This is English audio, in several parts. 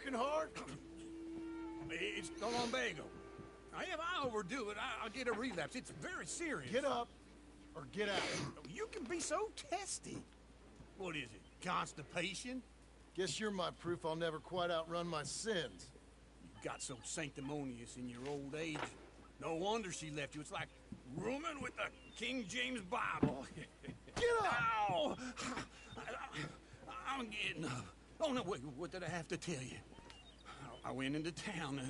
working hard? It's the lumbago. If I overdo it, I'll get a relapse. It's very serious. Get up or get out. You can be so testy. What is it, constipation? Guess you're my proof I'll never quite outrun my sins. You got so sanctimonious in your old age. No wonder she left you. It's like rooming with the King James Bible. Get up! Ow! I'm getting up. Oh, no, wait, what did I have to tell you? I went into town.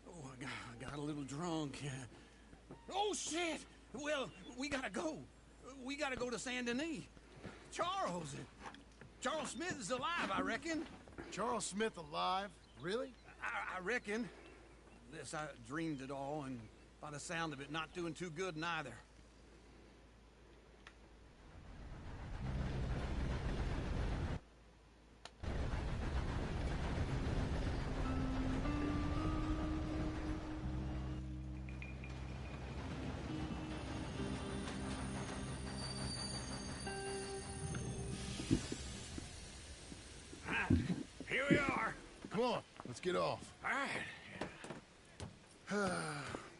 I got a little drunk. Oh, shit! Well, we gotta go. We gotta go to Saint Denis. Charles Smith is alive, I reckon. Charles Smith alive? Really? I reckon. Unless I dreamed it all, and by the sound of it, not doing too good neither. Here we are. Come on, let's get off. All right.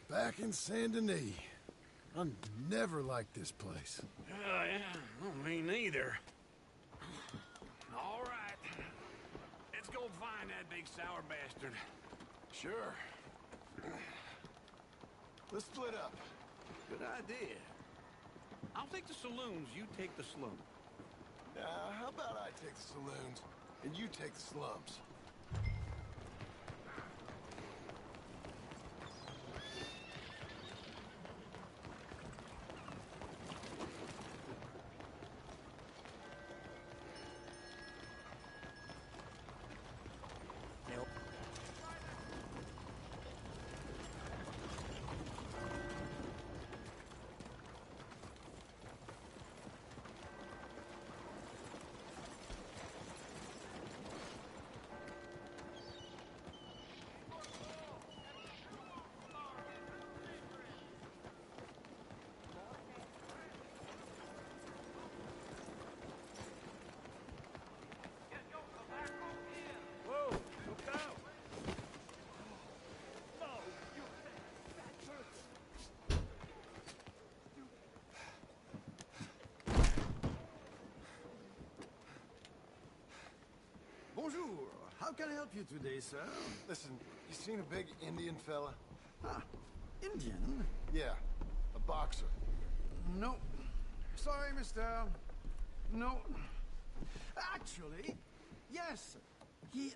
Back in Saint Denis. I never liked this place. Yeah, me neither. All right. Let's go find that big sour bastard. Sure. Let's split up. Good idea. I'll take the saloons, you take the slum. How about I take the saloons and you take the slums? Bonjour. How can I help you today, sir? Listen, you seen a big Indian fella? Ah, Indian? Yeah, a boxer. No. Sorry, mister. No. Actually, yes.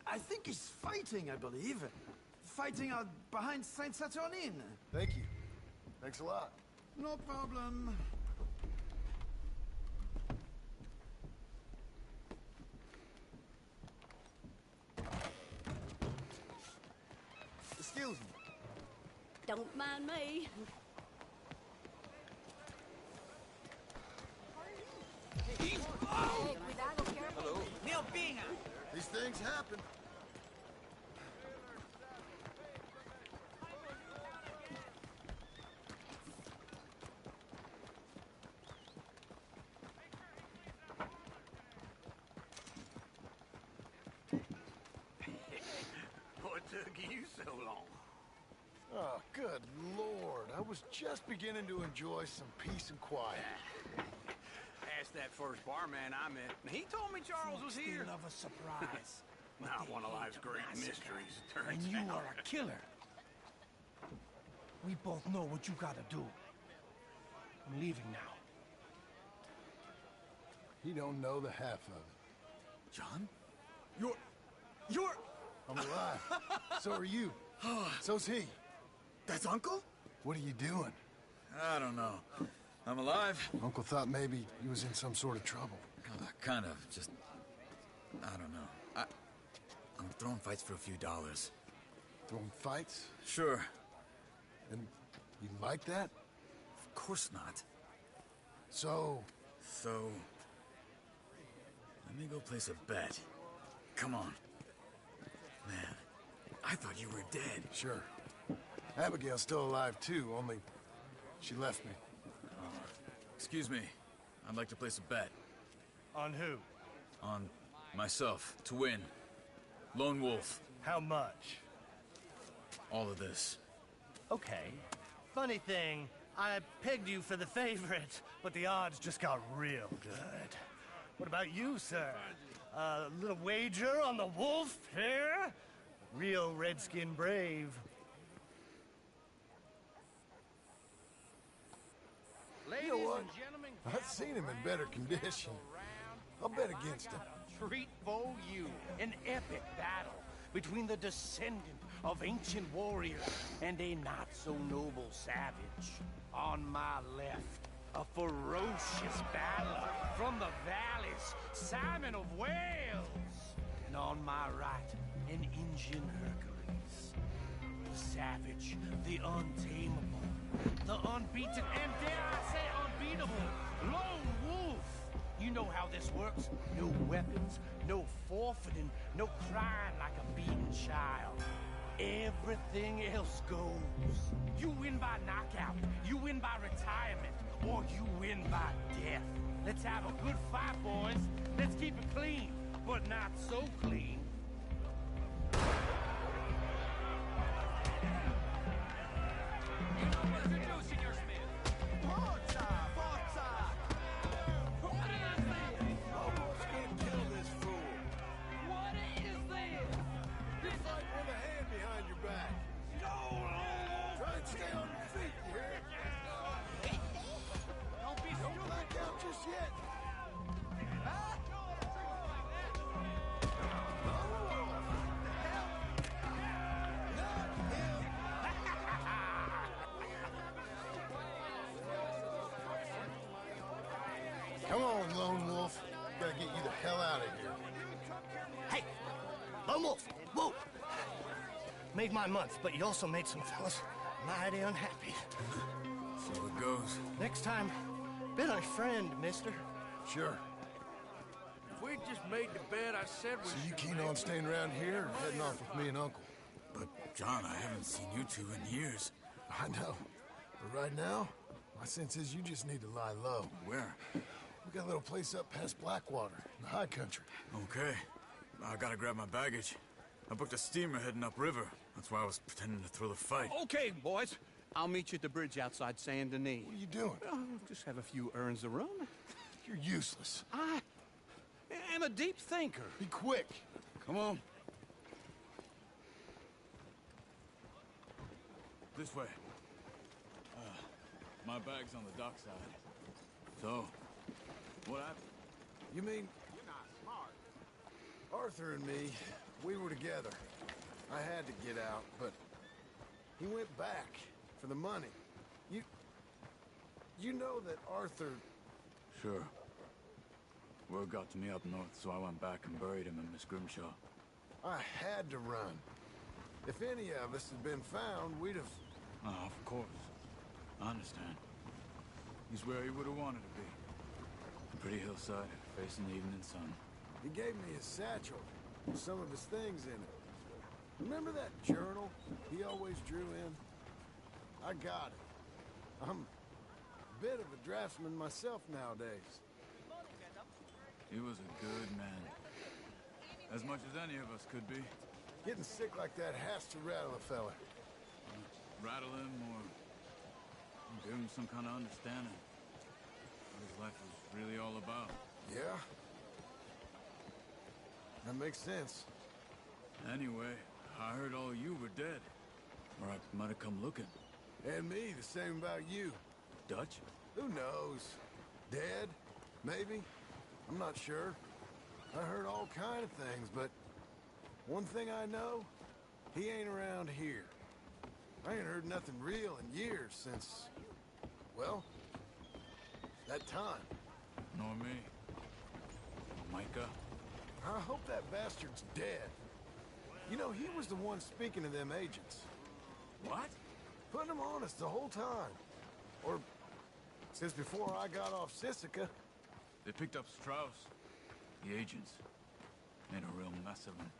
I think he's fighting, I believe. Fighting out behind Saint Saturnin. Thank you. Thanks a lot. No problem. Excuse me. Don't mind me. Hello. Neil Bingham. These things happen. What took you so long? Oh, good Lord. I was just beginning to enjoy some peace and quiet. Asked that first barman I met. He told me Charles was here. Still of a surprise. Not one of life's great mysteries, it turns And you out. are a killer. We both know what you gotta do. I'm leaving now. He don't know the half of it. John? You're... I'm alive. So are you. So's he. That's Uncle? What are you doing? I don't know. I'm alive. Uncle thought maybe he was in some sort of trouble. Kind of. Just... I don't know. I'm throwing fights for a few dollars. Throwing fights? Sure. And you like that? Of course not. So... So... Let me go place a bet. Come on. Man, I thought you were dead. Sure. Abigail's still alive too, only... she left me. Excuse me. I'd like to place a bet. On who? On myself, to win. Lone Wolf. How much? All of this. Okay. Funny thing, I pegged you for the favorite, but the odds just got real good. What about you, sir? A little wager on the wolf here? Real redskin brave. You know what? I've seen him in better condition. I'll bet against him. Treat for you an epic battle between the descendant of ancient warriors and a not-so-noble savage. On my left, a ferocious battler from the valleys, Simon of Wales. And on my right, an Indian Hercules. The savage, the untamable, the unbeaten, and dare I say unbeatable, lone wolf. You know how this works. No weapons, no forfeiting, no crying like a beaten child. Everything else goes. You win by knockout, you win by retirement, or you win by death. Let's have a good fight, boys. Let's keep it clean, but not so clean. You know what to do, Senor Smith. Forza! Forza! What is this? Almost gonna kill this fool. What is this? You fight with a hand behind your back. Try and stay on your feet, you hear? Don't be Don't stupid. black out just yet. Come on, Lone Wolf. Gotta get you the hell out of here. Hey! Lone Wolf! Whoa! Made my month, but you also made some fellas mighty unhappy. So it goes. Next time, been a friend, mister. Sure. If we just made the bed I said we So you keen on staying around here or heading off with me and Uncle? But, John, I haven't seen you two in years. I know. But right now, my sense is you just need to lie low. Where? We got a little place up past Blackwater, in the high country. Okay. I gotta grab my baggage. I booked a steamer heading upriver. That's why I was pretending to throw the fight. Okay, boys. I'll meet you at the bridge outside Saint Denis. What are you doing? Oh, just have a few errands to run. You're useless. I am a deep thinker. Be quick. Come on. This way. My bag's on the dockside. So, what happened? You mean... You're not smart. Arthur and me, we were together. I had to get out, but he went back for the money. You know that Arthur... Sure. Word got to me up north, so I went back and buried him in Miss Grimshaw. I had to run. If any of us had been found, we'd have... Oh, of course. I understand. He's where he would have wanted to be. A pretty hillside, facing the evening sun. He gave me his satchel with some of his things in it. Remember that journal he always drew in? I got it. I'm a bit of a draftsman myself nowadays. He was a good man. As much as any of us could be. Getting sick like that has to rattle a fella. Rattle him or give him some kind of understanding. What his life was really all about. Yeah? That makes sense. Anyway, I heard all you were dead. Or I might have come looking. And me, the same about you. Dutch? Who knows? Dead? Maybe? I'm not sure. I heard all kind of things, but one thing I know, he ain't around here. I ain't heard nothing real in years since, well, that time. Nor me. Micah? I hope that bastard's dead. You know, he was the one speaking to them agents. What? Putting them on us the whole time. Or since before I got off Sisika. They picked up Strauss. The agents. Made a real mess of him.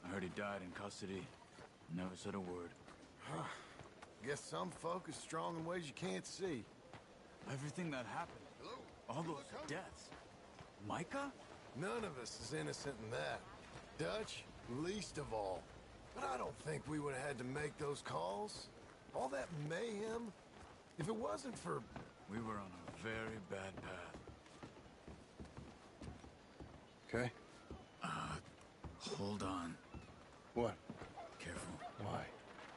I heard he died in custody. Never said a word. Guess some folk is strong in ways you can't see. Everything that happened. All those deaths. Micah? None of us is innocent in that. Dutch, least of all. But I don't think we would have had to make those calls. All that mayhem. If it wasn't for... We were on a very bad path. Okay. Hold on. What? Careful. Why?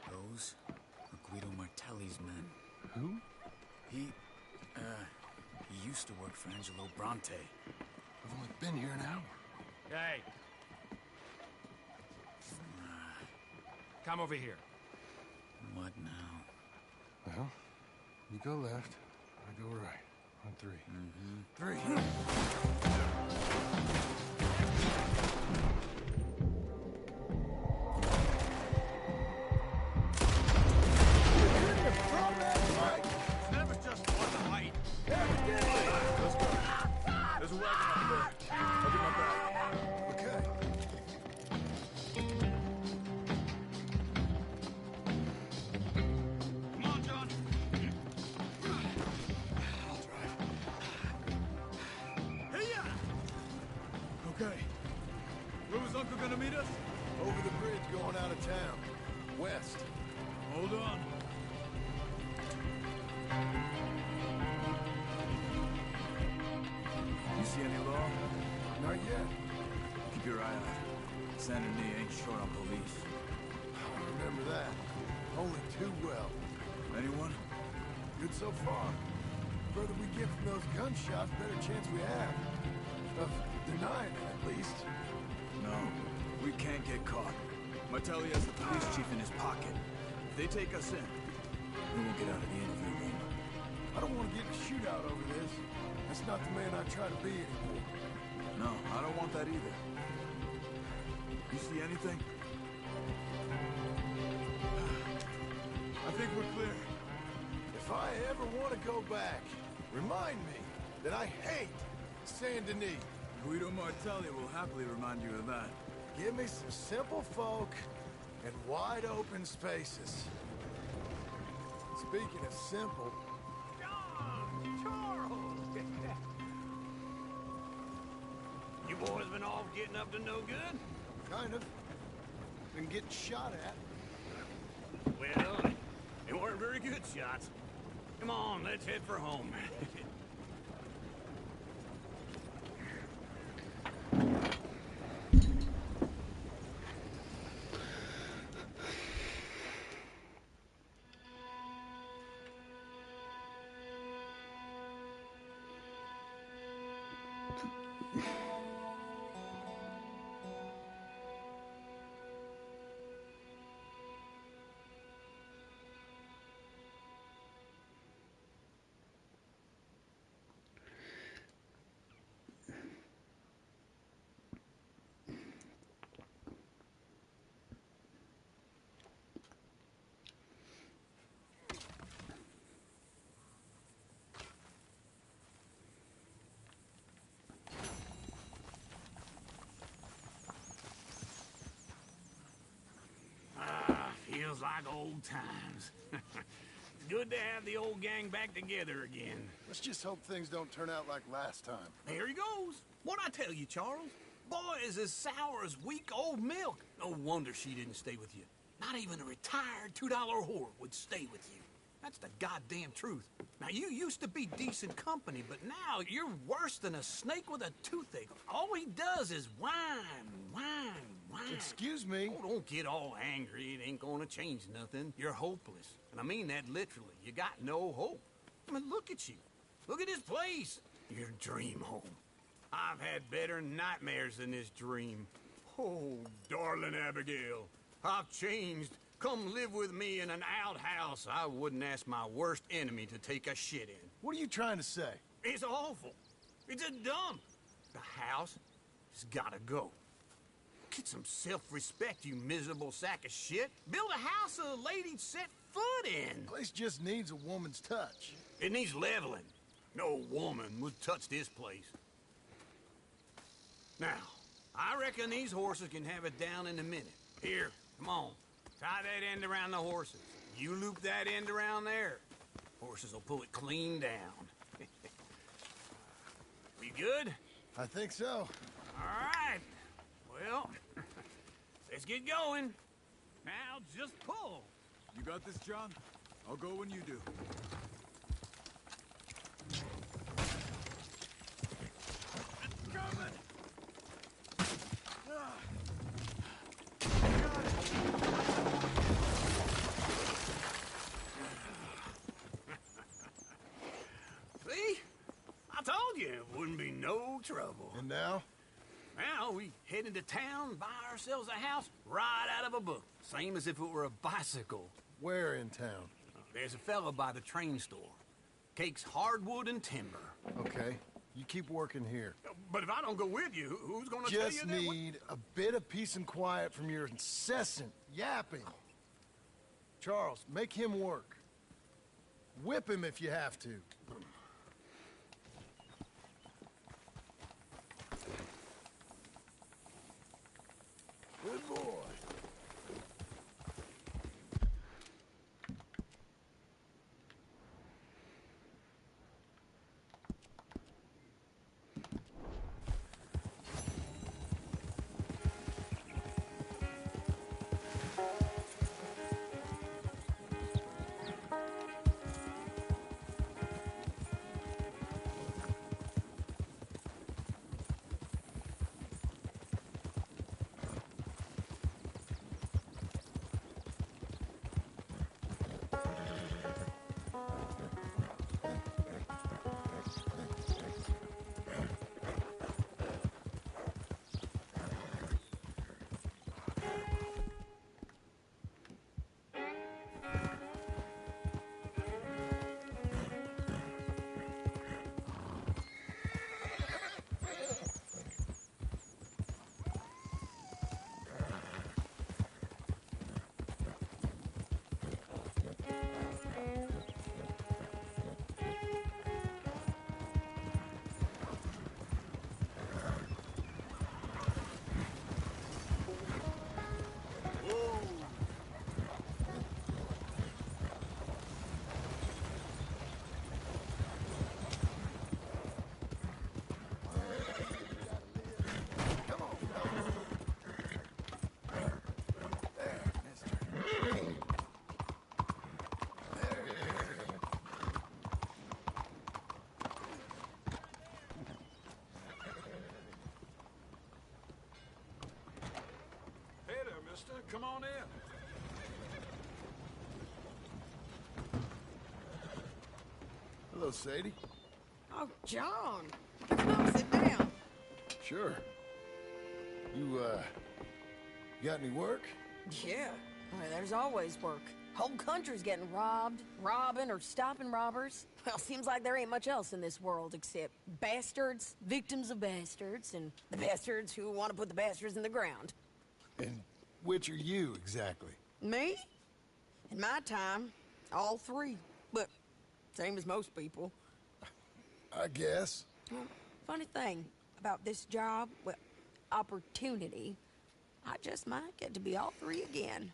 Those are Guido Martelli's men. Who? He used to work for Angelo Bronte. I've only been here an hour. Hey. Come over here. What now? Well, you go left, I go right. On three. Three. Never just one light. Let's go. There's a wagon up there. I'll get my back. Okay. Come on, John. I'll drive. Hey-ya! Okay. Where was Uncle gonna meet us? Over the bridge going out of town. West. Hold on. You see any law? Not yet. Keep your eye out. Saint Denis ain't short on police. I remember that. Only too well. Anyone? Good so far. Further we get from those gunshots, better chance we have. Of denying it, at least. No. We can't get caught. Martelli has the police chief in his pocket. If they take us in, we won't get out of the interview room. I don't want to get in a shootout over this. That's not the man I try to be anymore. No, I don't want that either. You see anything? I think we're clear. If I ever want to go back, remind me that I hate Saint Denis. Guido Martelli will happily remind you of that. Give me some simple folk and wide open spaces. Speaking of simple, Charles! You boys been off getting up to no good? kind of. Been getting shot at. Well, they weren't very good shots. Come on, let's head for home. Feels like old times. It's good to have the old gang back together again. Let's just hope things don't turn out like last time. Here he goes. What'd I tell you, Charles? Boy is as sour as weak old milk. No wonder she didn't stay with you. Not even a retired $2 whore would stay with you. That's the goddamn truth. Now, you used to be decent company, but now you're worse than a snake with a toothache. All he does is whine, whine, whine. Excuse me. Oh, don't get all angry. It ain't gonna change nothing. You're hopeless. And I mean that literally. You got no hope. I mean, look at you. Look at this place. Your dream home. I've had better nightmares than this dream. Oh, darling Abigail, I've changed. Come live with me in an outhouse I wouldn't ask my worst enemy to take a shit in. What are you trying to say? It's awful. It's a dump. The house has gotta go. Get some self-respect, you miserable sack of shit. Build a house a lady'd set foot in. Place just needs a woman's touch. It needs leveling. No woman would touch this place. Now, I reckon these horses can have it down in a minute. Here, come on. Tie that end around the horses. You loop that end around there. Horses will pull it clean down. We good? I think so. All right. Well, let's get going. Now just pull. You got this, John? I'll go when you do. It's coming! See? I told you it wouldn't be no trouble. And now? Now we head into town, buy ourselves a house right out of a book. Same as if it were a bicycle. Where in town? There's a fella by the train store. Cakes hardwood and timber. Okay, you keep working here. But if I don't go with you, who's gonna tell you Just that? need a bit of peace and quiet from your incessant yapping. Charles, make him work. Whip him if you have to. Good boy. Hey there, mister. Come on in. Hello, Sadie. Oh, John. Come sit down. Sure. You got any work? Yeah. Well, there's always work. Whole country's getting robbed, robbing, or stopping robbers. Well, seems like there ain't much else in this world except bastards, victims of bastards, and the bastards who want to put the bastards in the ground. And which are you, exactly? Me? In my time, all three. But same as most people. I guess. Well, funny thing about this job, well, opportunity, I just might get to be all three again.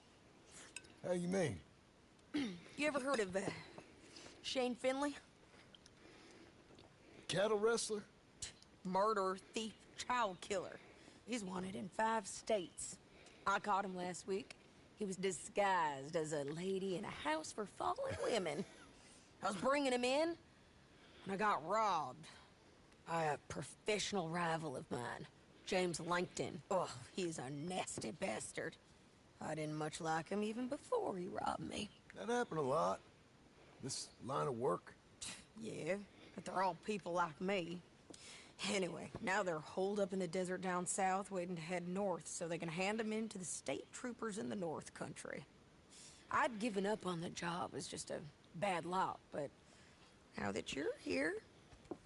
How you mean? You ever heard of Shane Finley? Cattle wrestler? Murderer, thief, child killer. He's wanted in 5 states. I caught him last week. He was disguised as a lady in a house for fallen women. I was bringing him in, and I got robbed by a professional rival of mine, James Langton. Oh, he's a nasty bastard. I didn't much like him even before he robbed me. That happened a lot. This line of work. Yeah, but they're all people like me. Anyway, now they're holed up in the desert down south, waiting to head north so they can hand them in to the state troopers in the north country. I'd given up on the job as just a bad lot, but now that you're here,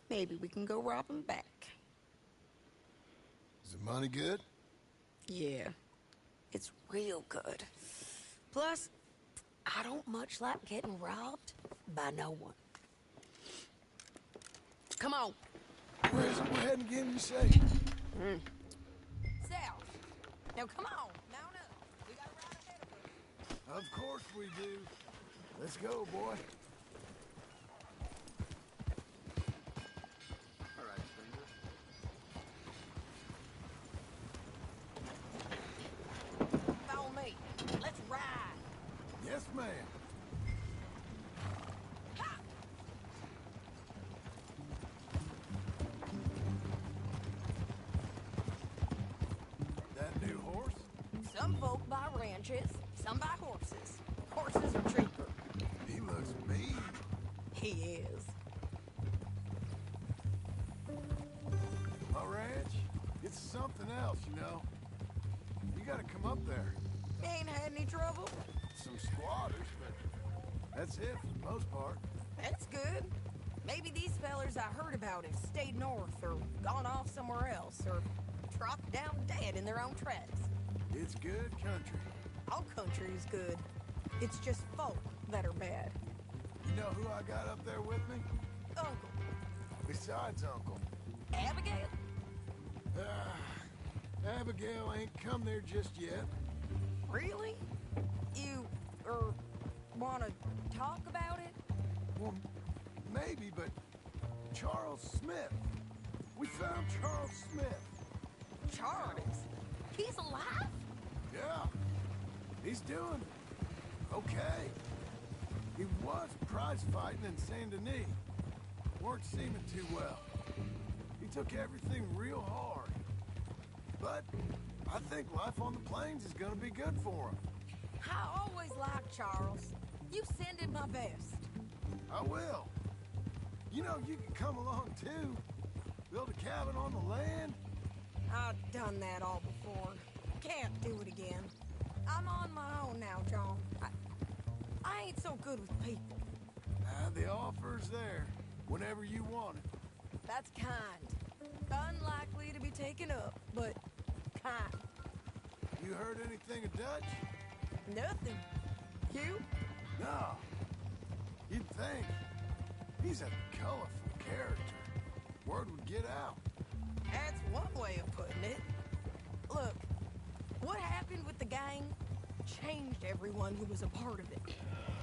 maybe we can go rob them back. Is the money good? Yeah, it's real good. Plus, I don't much like getting robbed by no one. Come on. Where's it? We're heading again, you say? South. Now come on, mount up. We got a ride ahead of us. Of course we do. Let's go, boy. All right, stranger. Follow me. Let's ride. Some folk buy ranches, some buy horses. Horses are cheaper. He looks mean. He is. My ranch, it's something else, you know. You gotta come up there. Ain't had any trouble? Some squatters, but that's it for the most part. That's good. Maybe these fellers I heard about have stayed north or gone off somewhere else or dropped down dead in their own tracks. It's good country. All country is good. It's just folk that are bad. You know who I got up there with me? Uncle. Besides Uncle. Abigail? Abigail ain't come there just yet. Really? You, wanna talk about it? Well, maybe, but Charles Smith. We found Charles Smith. Charles? He's alive? Yeah. He's doing okay. He was prize fighting in Saint Denis. Weren't seeming too well. He took everything real hard. But I think life on the plains is gonna be good for him. I always liked Charles. You send him my best. I will. You know, you can come along too. Build a cabin on the land. I've done that all before. Can't do it again. I'm on my own now, John. I ain't so good with people. The offer's there whenever you want it. That's kind. Unlikely to be taken up, but kind. You heard anything of Dutch? Nothing. You? No. You'd think. He's a colorful character. Word would get out. That's one way of putting it. Look, what happened with the gang changed everyone who was a part of it.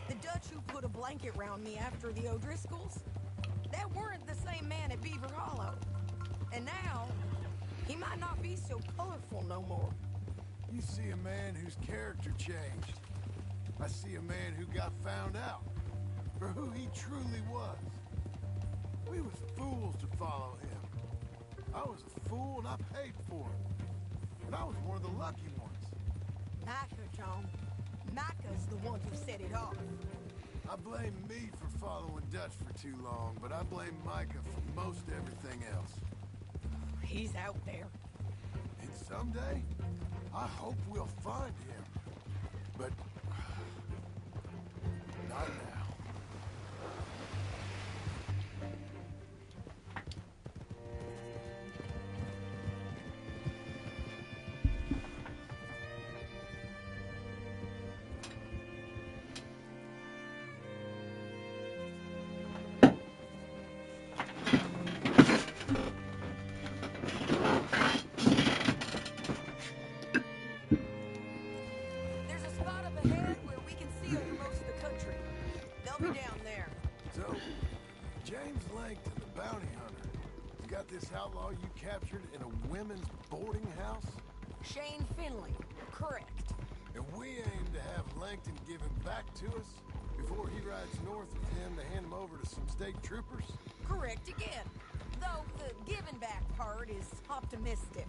The Dutch who put a blanket round me after the O'Driscolls, that weren't the same man at Beaver Hollow. And now, he might not be so colorful no more. You see a man whose character changed. I see a man who got found out for who he truly was. We was fools to follow him. I was a fool and I paid for it. And I was one of the lucky ones. Micah, John. Micah's the one who set it off. I blame me for following Dutch for too long, but I blame Micah for most everything else. He's out there. And someday, I hope we'll find him. But not now. There's a spot up ahead where we can see over most of the country. They'll be down there. So, James Langton, the bounty hunter, got this outlaw you captured in a women's boarding house? Shane Finley. Correct. And we aim to have Langton give him back to us before he rides north with him to hand him over to some state troopers? Correct again. Though the giving back part is optimistic.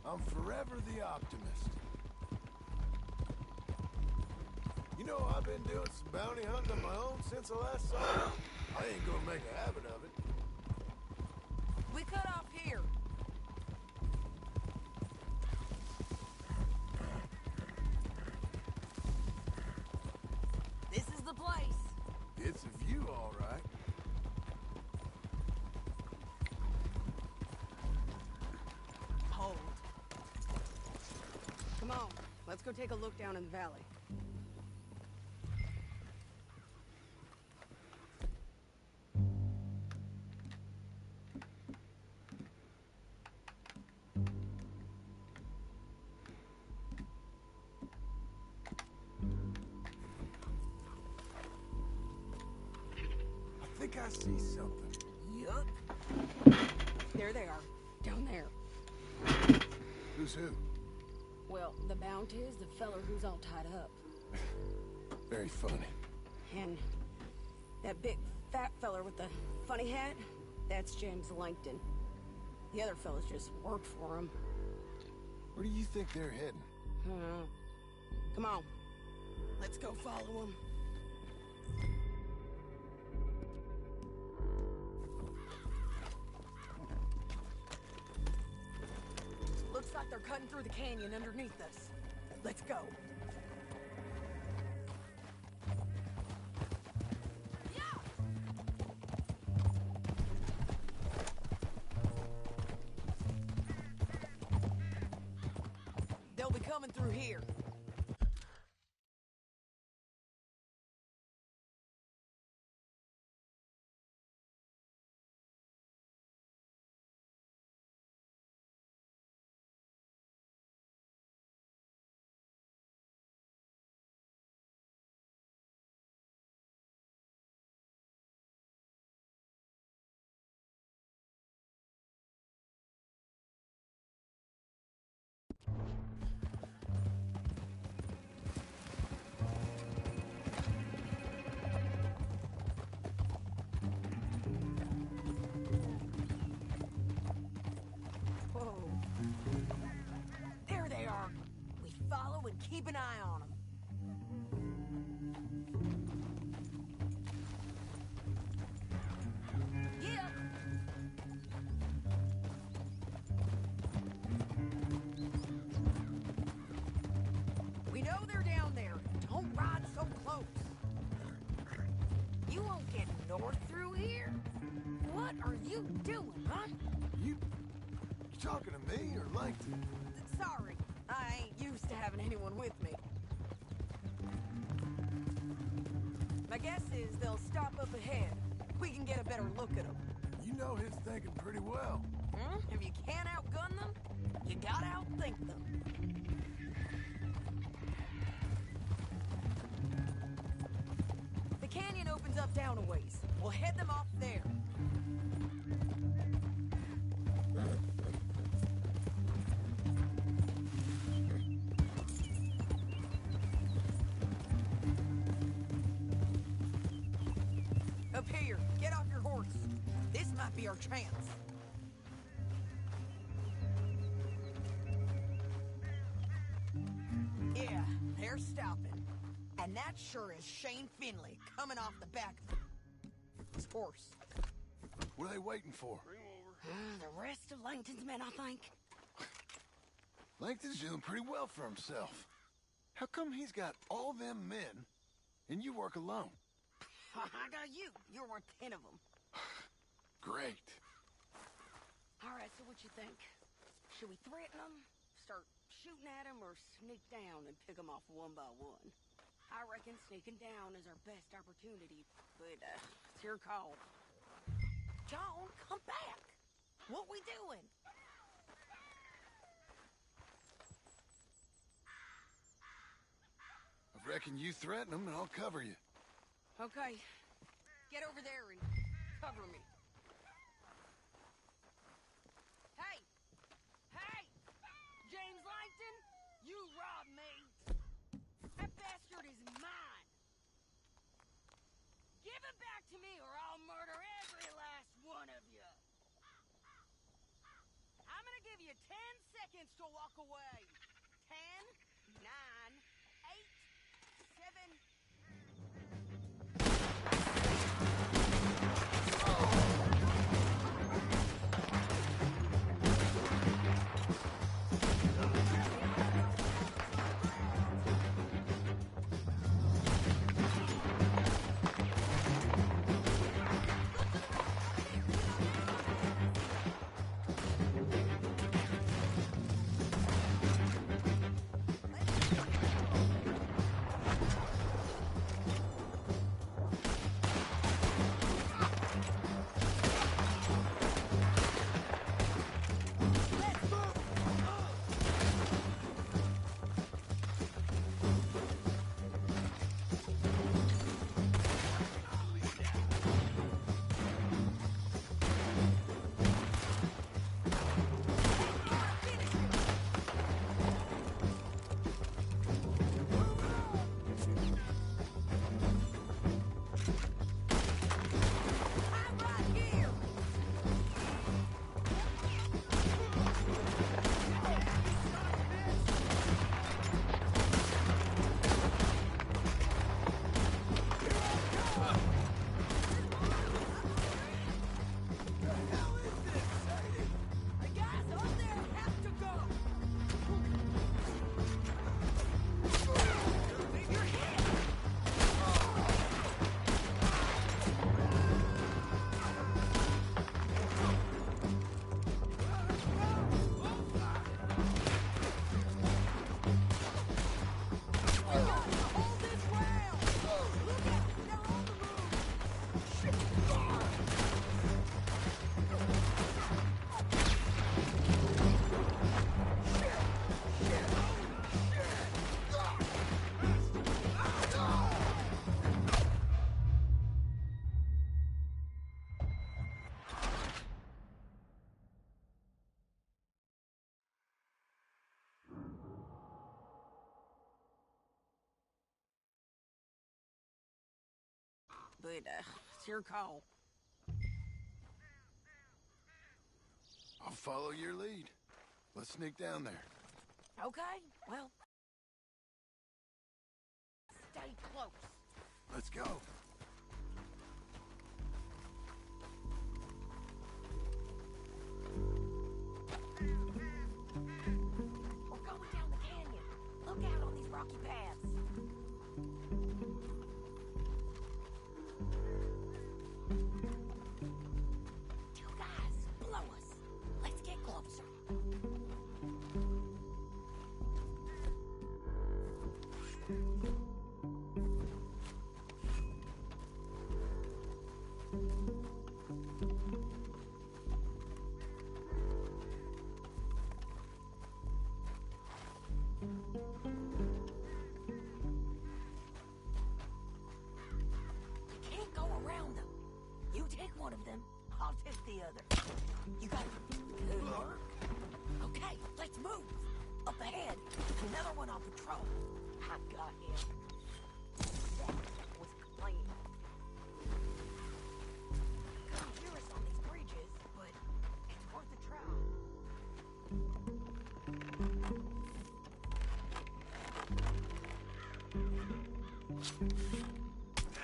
I'm forever the optimist. You know, I've been doing some bounty hunting on my own since I last saw you. I ain't gonna make a habit of it. We cut off here. This is the place. It's a view, all right. Hold. Come on, let's go take a look down in the valley. I think I see something. Yup. There they are. Down there. Who's who? Well, the bounty is the feller who's all tied up. Very funny. And that big fat feller with the funny hat, that's James Langton. The other fellas just work for him. Where do you think they're heading? Come on. Let's go follow him. Looks like they're cutting through the canyon underneath us. Let's go. They'll be coming through here. Whoa. There they are. We follow and keep an eye on them. Yep. We know they're down there. Don't ride so close. You won't get north through here? What are you doing, huh? You talking to me or Langton? Sorry, I ain't used to having anyone with me. My guess is they'll stop up ahead. We can get a better look at them. You know his thinking pretty well. If you can't outgun them, you gotta outthink them. The canyon opens up down a ways. We'll head them off there. Up here, get off your horse. This might be our chance. Yeah, they're stopping. And that sure is Shane Finley coming off the back of his horse. What are they waiting for? The rest of Langton's men, I think. Langton's doing pretty well for himself. How come he's got all them men and you work alone? I got you. You're worth 10 of them. Great. All right, so what you think? Should we threaten them, start shooting at them, or sneak down and pick them off one by one? I reckon sneaking down is our best opportunity, but it's your call. John, come back. What we doing? I reckon you threaten them and I'll cover you. Okay. Get over there and cover me. Hey! Hey! James Langton, you robbed me. That bastard is mine. Give it back to me or I'll murder every last one of you. I'm gonna give you 10 seconds to walk away. 10, 9, 8, 7... but it's your call. I'll follow your lead. Let's sneak down there. Okay, well, stay close. Let's go. We're going down the canyon. Look out on these rocky paths. Two guys, below us. Let's get closer. You can't go around them. You take one of them, I'll take the other. You got it. Good work. Okay, let's move. Up ahead, another one on patrol. I got him. That was clean. Couldn't hear us on these bridges, but it's worth a try.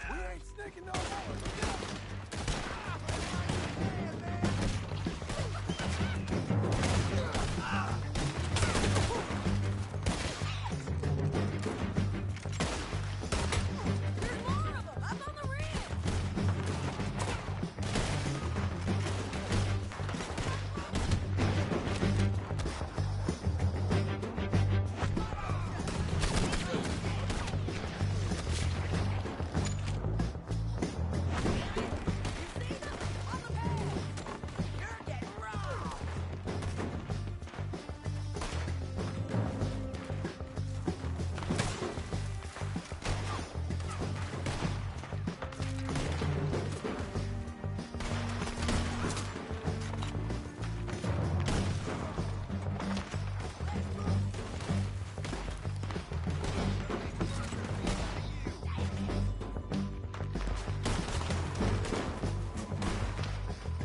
We ain't sneaking no more. There's more of them up on the ridge. You see them on the path? You're getting robbed.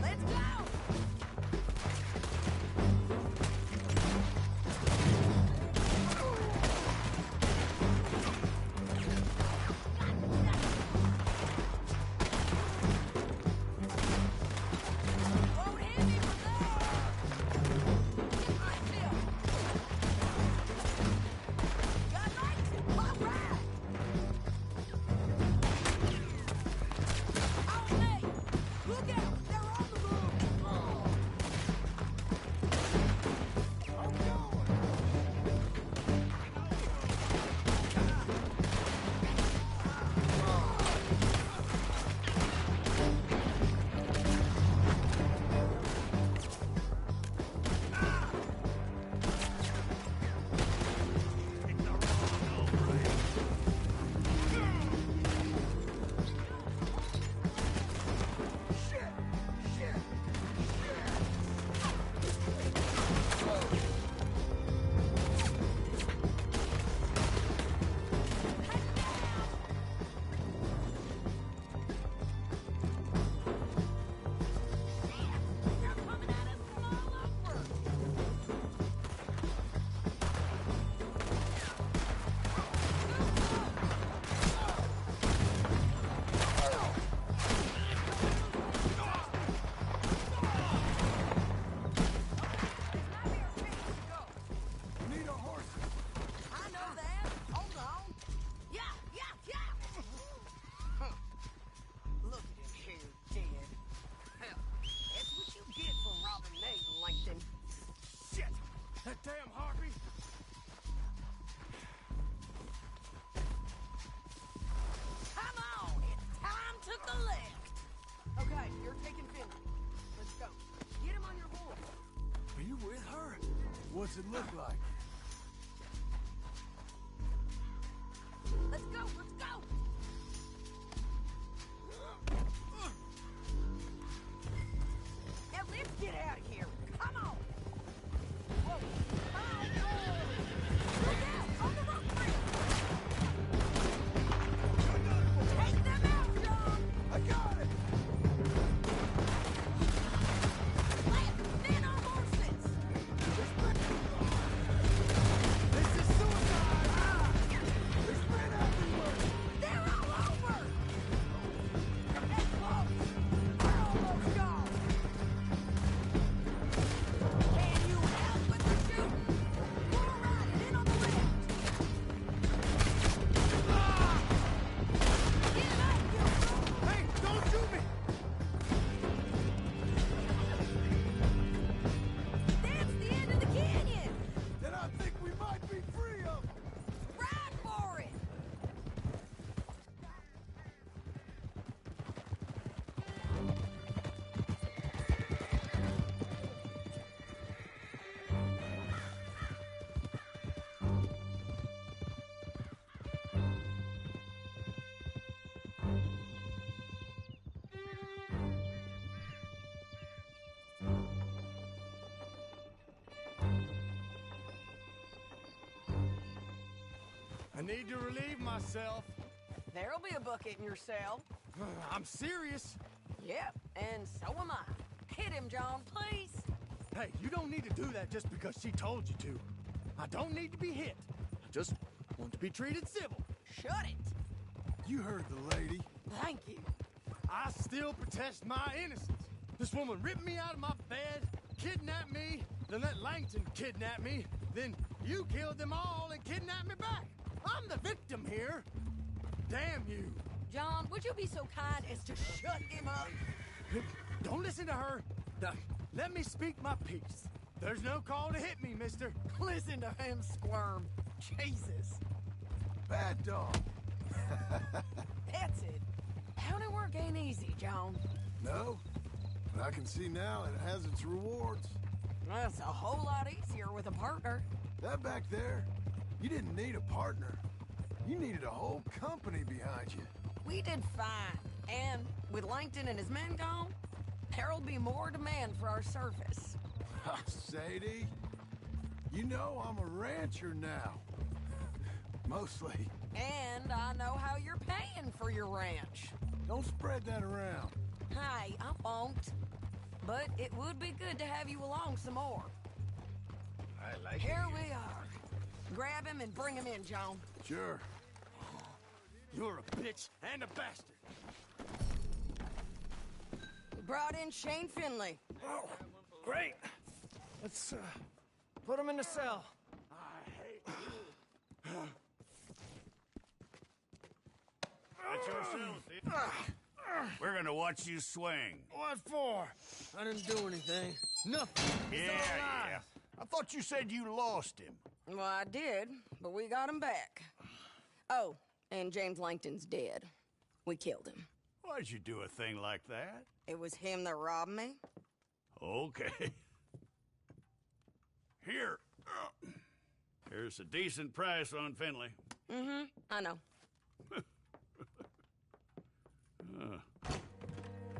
Let's go. Won't hit me from there. Get my fill. Got lights. All right. All day. Look out. They're on the move. Oh. They're coming at us from all over. We need our horses. I know that. Hold on. Yeah, yeah, yeah. Huh. Look at him here, dead. Hell, that's what you get for robbing me, Langton. Shit! That damn harpy! Come on, it's time to collect. Okay, you're taking Finley. Let's go. Get him on your horse. Are you with her? What's it look like? Let's go, let's go. Now let's get out of here. Come on. Whoa. Oh, look out on the rock bridge. Take them out, John. I need to relieve myself. There'll be a bucket in your cell. I'm serious. Yep, and so am I. Hit him, John, please. Hey, you don't need to do that just because she told you to. I don't need to be hit. I just want to be treated civil. Shut it. You heard the lady. Thank you. I still protest my innocence. This woman ripped me out of my bed, kidnapped me, then let Langton kidnap me, then you killed them all and kidnapped me back. I'm the victim here. Damn you. John, would you be so kind as to shut him up? Don't listen to her. Let me speak my piece. There's no call to hit me, mister. Listen to him squirm. Jesus. Bad dog. That's it. County work ain't easy, John. No, but I can see now it has its rewards. That's a whole lot easier with a partner. That back there, you didn't need a partner. You needed a whole company behind you. We did fine. And with Langton and his men gone, there'll be more demand for our service. Sadie, you know I'm a rancher now. Mostly. And I know how you're paying for your ranch. Don't spread that around. Hey, I won't. But it would be good to have you along some more. I like Here we are. Grab him and bring him in, John. Sure. You're a bitch and a bastard. We brought in Shane Finley. Oh, great. Let's put him in the cell. That's your cell, We're gonna watch you swing. What for? I didn't do anything. Nothing. It's all lies. I thought you said you lost him. Well, I did, but we got him back. Oh, and James Langton's dead. We killed him. Why'd you do a thing like that? It was him that robbed me. Okay. Here. Here's a decent price on Finley. Mm-hmm, I know.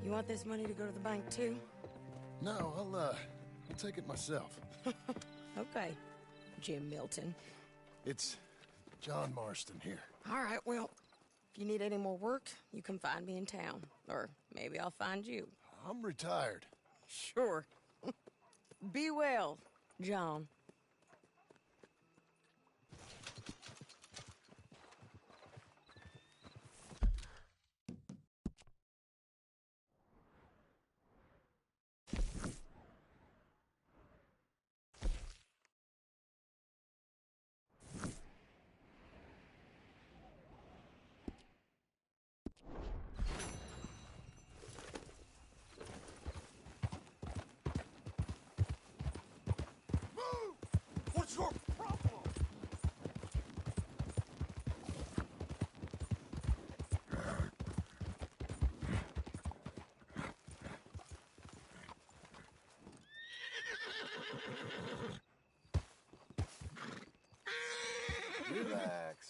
You want this money to go to the bank, too? No, I'll take it myself. Okay, Jim Milton. It's John Marston here. All right, well, if you need any more work, you can find me in town. Or maybe I'll find you. I'm retired. Sure. Be well, John. What's your problem? Relax.